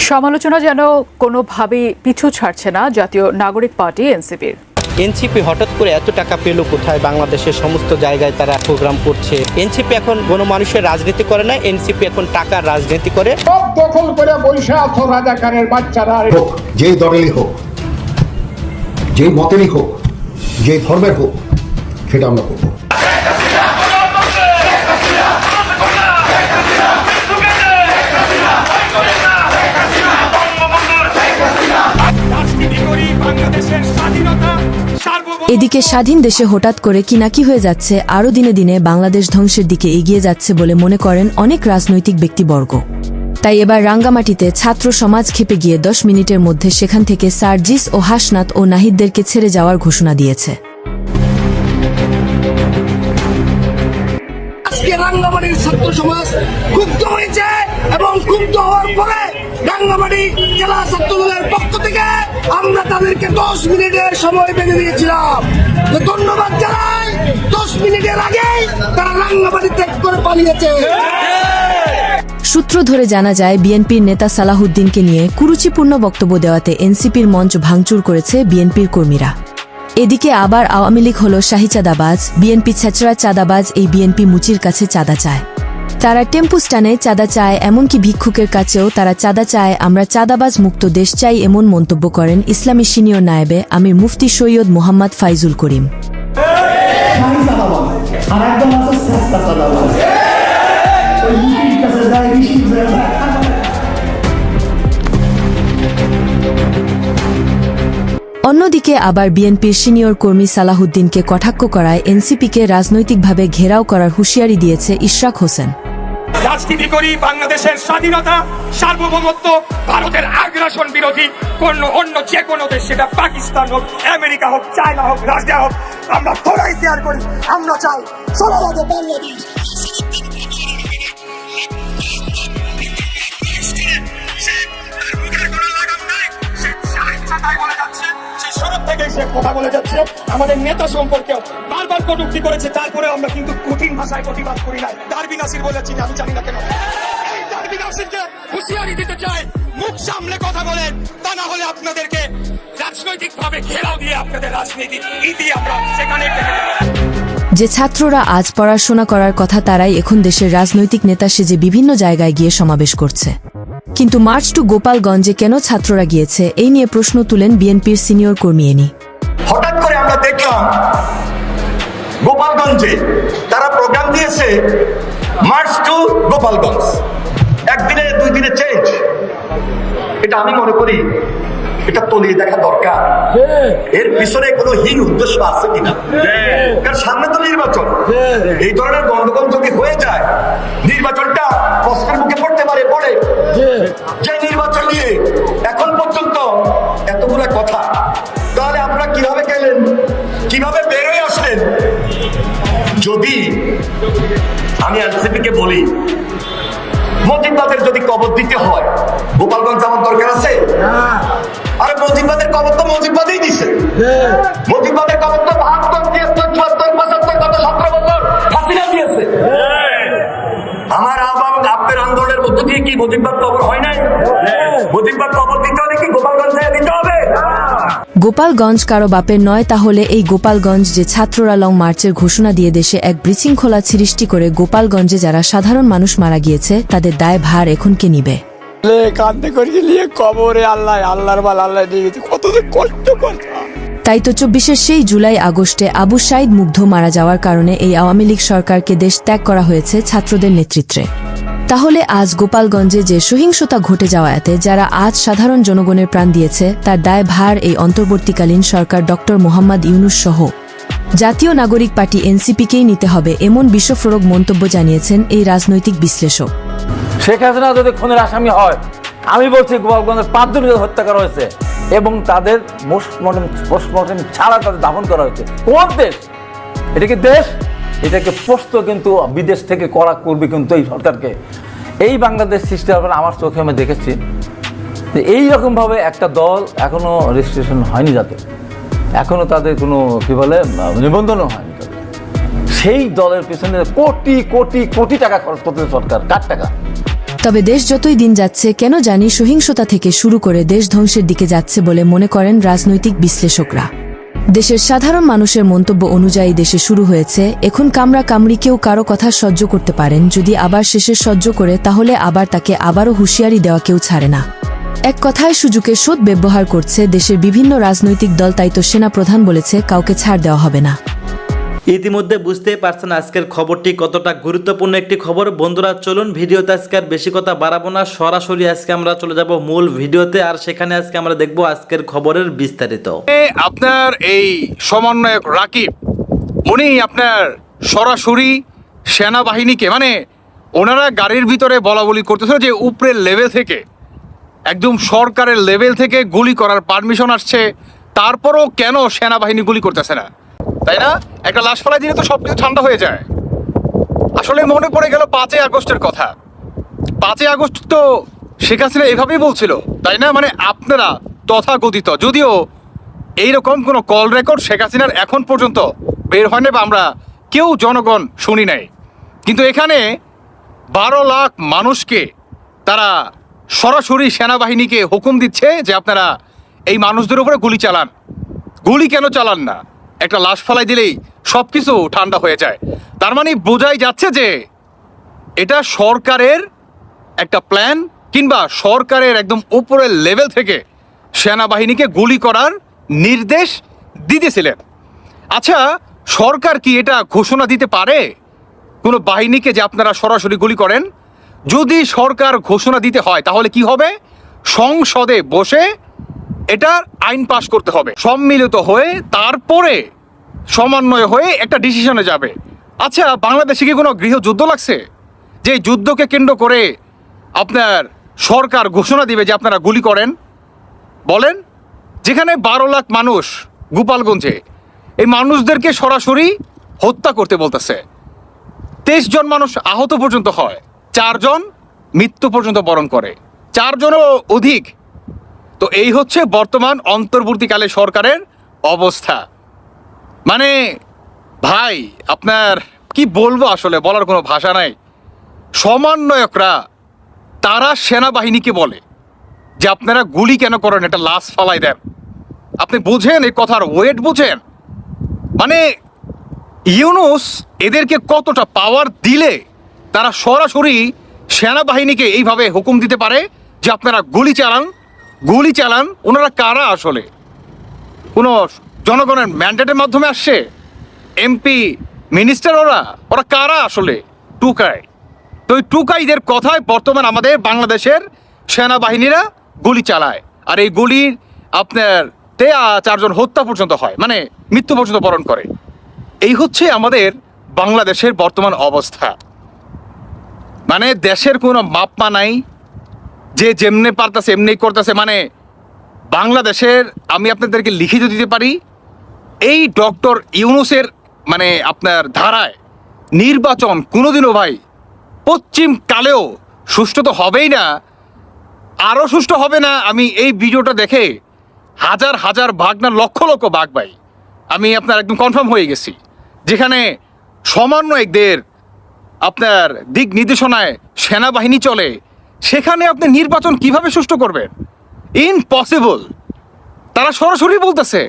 সমালোচনা যেন কোনোভাবেই পিছু ছাড়ছে না জাতীয় নাগরিক পার্টি এনসিপির। এনসিপি হঠাৎ করে এত টাকা পেল কোথায়? বাংলাদেশের সমস্ত জায়গায় তারা প্রোগ্রাম করছে। এনসিপি এখন গণমানুষের রাজনীতি করে না, এনসিপি এখন টাকার রাজনীতি করে। সব দখল করে বৈশা আছো রাজাকারের বাচ্চারা। হোক যে দলেরই হোক, যে মতেরই হোক, যে ধর্মের হোক, সেটা আমরা করবো। এদিকে স্বাধীন দেশে হঠাৎ করে কি নাকি হয়ে যাচ্ছে, আরও দিনে দিনে বাংলাদেশ ধ্বংসের দিকে এগিয়ে যাচ্ছে বলে মনে করেন অনেক রাজনৈতিক ব্যক্তিবর্গ। তাই এবার রাঙ্গামাটিতে ছাত্র সমাজ খেপে গিয়ে 10 মিনিটের মধ্যে সেখান থেকে সার্জিস ও হাসনাত ও নাহিদদেরকে ছেড়ে যাওয়ার ঘোষণা দিয়েছে। আজকে রাঙ্গামাটির ছাত্র সমাজ ক্ষুব্ধ হয়েছে এবং ক্ষুব্ধ হওয়ার পরে রাঙ্গামাটি জেলা ছাত্র দলের পক্ষ থেকে আমরা তাদেরকে 10 মিনিটের সময় বেঁধে দিয়েছিলাম। ধন্যবাদ জানাই, 10 মিনিটের আগেই তারা রাঙ্গামাটি ত্যাগ করে পালিয়েছে। সূত্র ধরে জানা যায়, বিএনপির নেতা সালাহুদ্দিনকে নিয়ে কুরুচিপূর্ণ বক্তব্য দেওয়াতে এনসিপির মঞ্চ ভাঙচুর করেছে বিএনপির কর্মীরা। এদিকে আবার আওয়ামী লীগ হল শাহী চাঁদাবাজ, বিএনপি ছেচড়া চাঁদাবাজ। এই বিএনপি মুচির কাছে চাঁদা চায়, তারা টেম্পু স্ট্যান্ডে চাঁদা চায়, এমনকি ভিক্ষুকের কাছেও তারা চাঁদা চায়। আমরা চাঁদাবাজ মুক্ত দেশ চাই, এমন মন্তব্য করেন ইসলামী সিনিয়র নায়েবে আমির মুফতি সৈয়দ মোহাম্মদ ফাইজুল করিম। অন্যদিকে আবার বিএনপির সিনিয়র কর্মী সালাহুদ্দিনকে কটাক্ষ করায় এনসিপিকে রাজনৈতিকভাবে ঘেরাও করার হুঁশিয়ারি দিয়েছে ইশরাক হোসেন। রাজনীতি করি বাংলাদেশের স্বাধীনতা, সার্বভৌমত্ব, ভারতের আগ্রাসন বিরোধী অন্য যে কোনো দেশ, সেটা পাকিস্তান হোক, আমেরিকা হোক, চায়না হোক, রাশিয়া হোক, আমরা থোড়াই ত্যাগ করি। আমরা চাই সর্বদা বাংলাদেশ কথা বলে যাচ্ছে। আমাদের নেতা সম্পর্কেও বারবার কটূক্তি করেছে, তারপরে আমরা কিন্তু কঠিন ভাষায় প্রতিবাদ করি নাই। ডারবি নাসির বলেছি, আমি জানি না কেন। এই ডারবি নাসিরকে হুঁশিয়ারি দিতে চাই, মুখ সামলে কথা বলেন, তা না হলে আপনাদেরকে রাজনৈতিকভাবে ঘেরাও দিয়ে আপনাদের রাজনীতি ইতি আমরা সেখানে যে ছাত্ররা আজ পড়াশোনা করার কথা, তারাই এখন দেশের রাজনৈতিক নেতা সেজে বিভিন্ন জায়গায় গিয়ে সমাবেশ করছে। কিন্তু মার্চ টু গোপালগঞ্জে কেন ছাত্ররা গিয়েছে, এই নিয়ে প্রশ্ন তুলেন বিএনপির সিনিয়র কর্মী এনি। হঠাৎ করে আমরা দেখলাম গোপালগঞ্জে তারা প্রোগ্রাম দিয়েছে মার্চ টু গোপালগঞ্জ, একদিনে 2 দিনে চেঞ্জ। এটা আমি মনে করি এটা তলিয়ে দেখা দরকার, এর পিছনে কোনো হীন উদ্দেশ্য আছে কিনা। কারণ সামনে তো নির্বাচন, এই ধরনের গন্ডগোল যদি হয়ে যায়, নির্বাচনটা প্রশ্নের মুখে পড়তে পারে। পড়ে যে নির্বাচন নিয়ে এখন পর্যন্ত এতগুলো কথা, তাহলে আপনারা কিভাবে গেলেন, কিভাবে বেরোয় আসলেন? যদি আমি এনসিপিকে বলি, মজিদবাদের যদি কবর দিতে হয়, গোপালগঞ্জ আমার দরকার আছে? আরে মজিদবাদের কবর তো মজিদবাদেই দিছে। মজিদবাদের কবর তো 72, 73, 74, 75 গত 17 বছর হাসিনা দিয়েছে। আমার আপনার আন্দোলনের মধ্য দিয়ে কি মজিদবাদ কবর হয় নাই? মজিদবাদ কবর দিতে হলে কি গোপালগঞ্জে দিতে হবে? গোপালগঞ্জ কারো বাপের নয়, তাহলে এই গোপালগঞ্জ যে ছাত্ররা লং মার্চের ঘোষণা দিয়ে দেশে এক বিশৃঙ্খলা সৃষ্টি করে গোপালগঞ্জে যারা সাধারণ মানুষ মারা গিয়েছে, তাদের দায় ভার এখন কে নিবে? কান্দে করে নিয়ে কবরে আল্লাহর বাল আল্লাহ দিয়ে গেছে, কত কষ্ট করছে। তাই তো 24 সেই জুলাই আগস্টে আবু সাইদ মুগ্ধ মারা যাওয়ার কারণে এই আওয়ামী লীগ সরকারকে দেশ ত্যাগ করা হয়েছে ছাত্রদের নেতৃত্বে। তাহলে আজ গোপালগঞ্জে যে সহিংসতা ঘটে যাওয়াতে যারা আজ সাধারণ জনগণের প্রাণ দিয়েছে, তার দায় ভার এই অন্তর্বর্তীকালীন সরকার ডক্টর মোহাম্মদ ইউনূস সহ জাতীয় নাগরিক পার্টি এনসিপিকেই নিতে হবে, এমন বিশ্বফোরক মন্তব্য জানিয়েছেন এই রাজনৈতিক বিশ্লেষক। শেখ হাসিনা যদি খুনের আসামি হয়, আমি বলছি গোপালগঞ্জের 5 জনকে হত্যা করা হয়েছে এবং তাদের পোস্টমর্টেম ছাড়া তাদের দাফন করা হয়েছে। কোন দেশ? এটা কি দেশ? এটাকে প্রশ্ন কিন্তু বিদেশ থেকে করা করবে কিন্তু এই সরকারকে। এই বাংলাদেশ সৃষ্টি হবে আমার চোখে আমি দেখেছি যে এইরকমভাবে একটা দল এখনো রেজিস্ট্রেশন হয়নি, যাতে এখনো তাদের কোনো কি বলে নিবন্ধনও হয়নি। সেই দলের পিছনে কোটি কোটি কোটি টাকা খরচ করতেছে সরকার। কার টাকা? তবে দেশ যতই দিন যাচ্ছে কেন জানি সহিংসতা থেকে শুরু করে দেশ ধ্বংসের দিকে যাচ্ছে বলে মনে করেন রাজনৈতিক বিশ্লেষকরা। দেশের সাধারণ মানুষের মন্তব্য অনুযায়ী দেশে শুরু হয়েছে এখন কামড়া কামড়ি, কেউ কারো কথা সহ্য করতে পারেন, যদি আবার শেষে সহ্য করে তাহলে আবার তাকে আবারও হুঁশিয়ারি দেওয়া কেউ ছাড়ে না। এক কথায় সুযোগের সৎ ব্যবহার করছে দেশের বিভিন্ন রাজনৈতিক দল, তাই তো সেনা প্রধান বলেছে কাউকে ছাড় দেওয়া হবে না। ইতিমধ্যে বুঝতেই পারছেন আজকের খবরটি কতটা গুরুত্বপূর্ণ একটি খবর। বন্ধুরা চলুন ভিডিওতে আজকে আর বেশি কথা বাড়াবো না, সরাসরি আজকে আমরা চলে যাব মূল ভিডিওতে, আর সেখানে আজকে আমরা দেখব আজকের খবরের বিস্তারিত। আপনার এই সমন্বয়ক রাকিব, উনি আপনার সরাসরি সেনাবাহিনীকে, মানে ওনারা গাড়ির ভিতরে বলা বলি করতেছিল যে উপরের লেভেল থেকে, একদম সরকারের লেভেল থেকে গুলি করার পারমিশন আসছে, তারপরও কেন সেনাবাহিনী গুলি করতেছে না, তাই না? একটা লাশ ফেলাই দিলে তো সবকিছু ঠান্ডা হয়ে যায়। আসলে মনে পড়ে গেল 5ই আগস্টের কথা। 5ই আগস্ট তো শেখ হাসিনা এভাবেই বলছিল, তাই না? মানে আপনারা তথাকথিত, যদিও এইরকম কোনো কল রেকর্ড শেখ হাসিনার এখন পর্যন্ত বের হয় না বা আমরা কেউ জনগণ শুনি নাই, কিন্তু এখানে 12 লাখ মানুষকে তারা সরাসরি সেনাবাহিনীকে হুকুম দিচ্ছে যে আপনারা এই মানুষদের উপরে গুলি চালান। গুলি কেন চালান না? একটা লাশ ফেলাই দিলেই সব কিছু ঠান্ডা হয়ে যায়। তার মানে বোঝাই যাচ্ছে যে এটা সরকারের একটা প্ল্যান, কিংবা সরকারের একদম উপরের লেভেল থেকে সেনাবাহিনীকে গুলি করার নির্দেশ দিতেছিলেন। আচ্ছা, সরকার কি এটা ঘোষণা দিতে পারে কোনো বাহিনীকে যে আপনারা সরাসরি গুলি করেন? যদি সরকার ঘোষণা দিতে হয় তাহলে কি হবে? সংসদে বসে এটার আইন পাশ করতে হবে, সম্মিলিত হয়ে তারপরে সমন্বয় হয়ে একটা ডিসিশনে যাবে। আচ্ছা, বাংলাদেশে কি কোনো গৃহযুদ্ধ লাগছে যে যুদ্ধকে কেন্দ্র করে আপনার সরকার ঘোষণা দিবে যে আপনারা গুলি করেন? বলেন, যেখানে 12 লাখ মানুষ গোপালগঞ্জে, এই মানুষদেরকে সরাসরি হত্যা করতে বলতেছে, 23 জন মানুষ আহত পর্যন্ত হয়, 4 জন মৃত্যু পর্যন্ত বরণ করে, 4 জনও অধিক। তো এই হচ্ছে বর্তমান অন্তর্বর্তীকালে সরকারের অবস্থা। মানে ভাই, আপনার কি বলবো, আসলে বলার কোনো ভাষা নাই। সমন্বয়করা তারা সেনাবাহিনীকে বলে যে আপনারা গুলি কেন করেন, এটা লাশ ফালাই দেন। আপনি বুঝেন এই কথার ওয়েট, বুঝেন? মানে ইউনূস এদেরকে কতটা পাওয়ার দিলে তারা সরাসরি সেনাবাহিনীকে এইভাবে হুকুম দিতে পারে যে আপনারা গুলি চালান, গুলি চালান। ওনারা কারা আসলে? কোনো জনগণের ম্যান্ডেটের মাধ্যমে আসছে? এমপি, মিনিস্টার, ওরা কারা আসলে? টুকাই। তো ওই টুকাইদের কথায় বর্তমান আমাদের বাংলাদেশের সেনাবাহিনীরা গুলি চালায়, আর এই গুলির আপনার 4 জন হত্যা পর্যন্ত হয়, মানে মৃত্যু পর্যন্ত বরণ করে। এই হচ্ছে আমাদের বাংলাদেশের বর্তমান অবস্থা। মানে দেশের কোনো মাপমা নাই, যে যেমনি পারতেছে এমনি করতেছে। মানে বাংলাদেশের, আমি আপনাদেরকে লিখিত দিতে পারি, এই ডক্টর ইউনূসের মানে আপনার ধারায় নির্বাচন কোনোদিনও ভাই পশ্চিম কালেও সুষ্ঠু তো হবেই না, আরও সুষ্ঠু হবে না। আমি এই ভিডিওটা দেখে হাজার হাজার ভাগ না লক্ষ লক্ষ ভাগ ভাই, আমি আপনার একদম কনফার্ম হয়ে গেছি। যেখানে সমন্বয়কদের আপনার দিক নির্দেশনায় সেনাবাহিনী চলে, সেখানে আপনি নির্বাচন কিভাবে সুষ্ঠু করবেন? ইম্পসিবল। তারা সরাসরি বলতেছে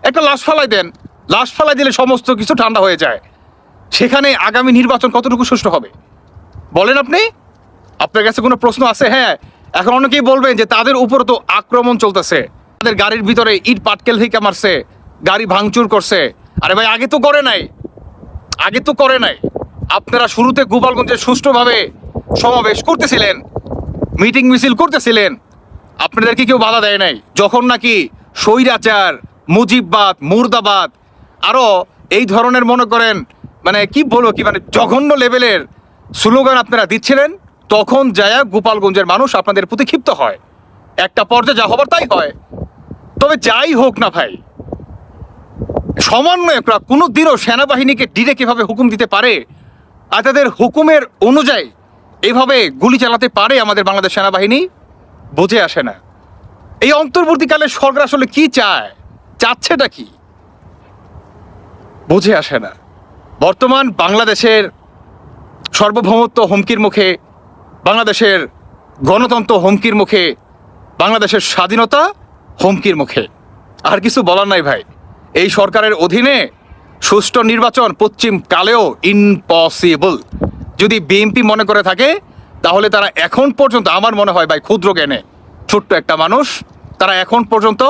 একটা লাশ ফালাই দেন, লাশ ফালাই দিলে সমস্ত কিছু ঠান্ডা হয়ে যায়। সেখানে আগামী নির্বাচন কতটুকু সুষ্ঠু হবে বলেন আপনি? আপনার কাছে কোনো প্রশ্ন আছে? হ্যাঁ, এখন অনেকেই বলবেন যে তাদের উপর তো আক্রমণ চলতেছে, তাদের গাড়ির ভিতরে ইট পাটকেল থেকে মারছে, গাড়ি ভাঙচুর করছে। আরে ভাই, আগে তো করে নাই, আগে তো করে নাই। আপনারা শুরুতে গোপালগঞ্জে সুষ্ঠুভাবে সমাবেশ করতেছিলেন, মিটিং মিছিল করতেছিলেন, আপনাদের কি কেউ বাধা দেয় নাই? যখন নাকি স্বৈরাচার, মুজিববাদ, মুর্দাবাদ, আরও এই ধরনের মনে করেন মানে কি বলবো, কি মানে জঘন্য লেভেলের স্লোগান আপনারা দিচ্ছিলেন, তখন যায়া গোপালগঞ্জের মানুষ আপনাদের প্রতি ক্ষিপ্ত হয়। একটা পর্যায়ে যা হবার তাই হয়। তবে যাই হোক না ভাই, সমন্বয়করা কোনোদিনও সেনাবাহিনীকে ডিরেক্ট এভাবে হুকুম দিতে পারে আর তাদের হুকুমের অনুযায়ী এইভাবে গুলি চালাতে পারে আমাদের বাংলাদেশ সেনাবাহিনী? বুঝে আসে না। এই অন্তর্বর্তীকালে সরকার আসলে কি চায়, চাচ্ছেটা কি, বুঝে আসে না। বর্তমান বাংলাদেশের সার্বভৌমত্ব হুমকির মুখে, বাংলাদেশের গণতন্ত্র হুমকির মুখে, বাংলাদেশের স্বাধীনতা হুমকির মুখে। আর কিছু বলার নাই ভাই। এই সরকারের অধীনে সুষ্ঠু নির্বাচন পশ্চিম কালেও ইম্পসিবল। যদি বিএনপি মনে করে থাকে তাহলে তারা এখন পর্যন্ত, আমার মনে হয় ভাই ক্ষুদ্র জ্ঞানে ছোট্ট একটা মানুষ, তারা এখন পর্যন্ত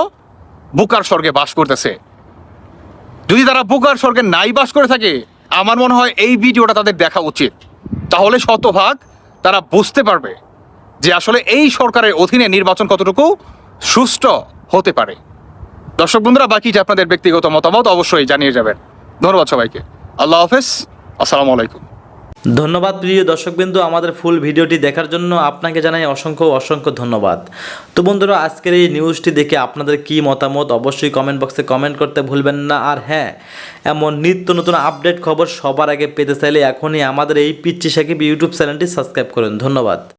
বুকার স্বর্গে বাস করতেছে। যদি তারা বুকার স্বর্গে নাই বাস করে থাকে, আমার মনে হয় এই ভিডিওটা তাদের দেখা উচিত। তাহলে শতভাগ তারা বুঝতে পারবে যে আসলে এই সরকারের অধীনে নির্বাচন কতটুকু সুষ্ঠু হতে পারে। দর্শক বন্ধুরা, বাকি যে আপনাদের ব্যক্তিগত মতামত অবশ্যই জানিয়ে যাবেন। ধন্যবাদ সবাইকে। আল্লাহ হাফেজ। আসসালামু আলাইকুম। ধন্যবাদ প্রিয় দর্শকবৃন্দ, আমাদের ফুল ভিডিওটি দেখার জন্য আপনাকে জানাই অসংখ্য ধন্যবাদ। তো বন্ধুরা, আজকের এই নিউজটি দেখে আপনাদের কি মতামত অবশ্যই কমেন্ট বক্সে কমেন্ট করতে ভুলবেন না। আর হ্যাঁ, এমন নিত্য নতুন আপডেট খবর সবার আগে পেতে চাইলে এখনই আমাদের এই পিচ্চি সাকিব ইউটিউব চ্যানেলটি সাবস্ক্রাইব করুন। ধন্যবাদ।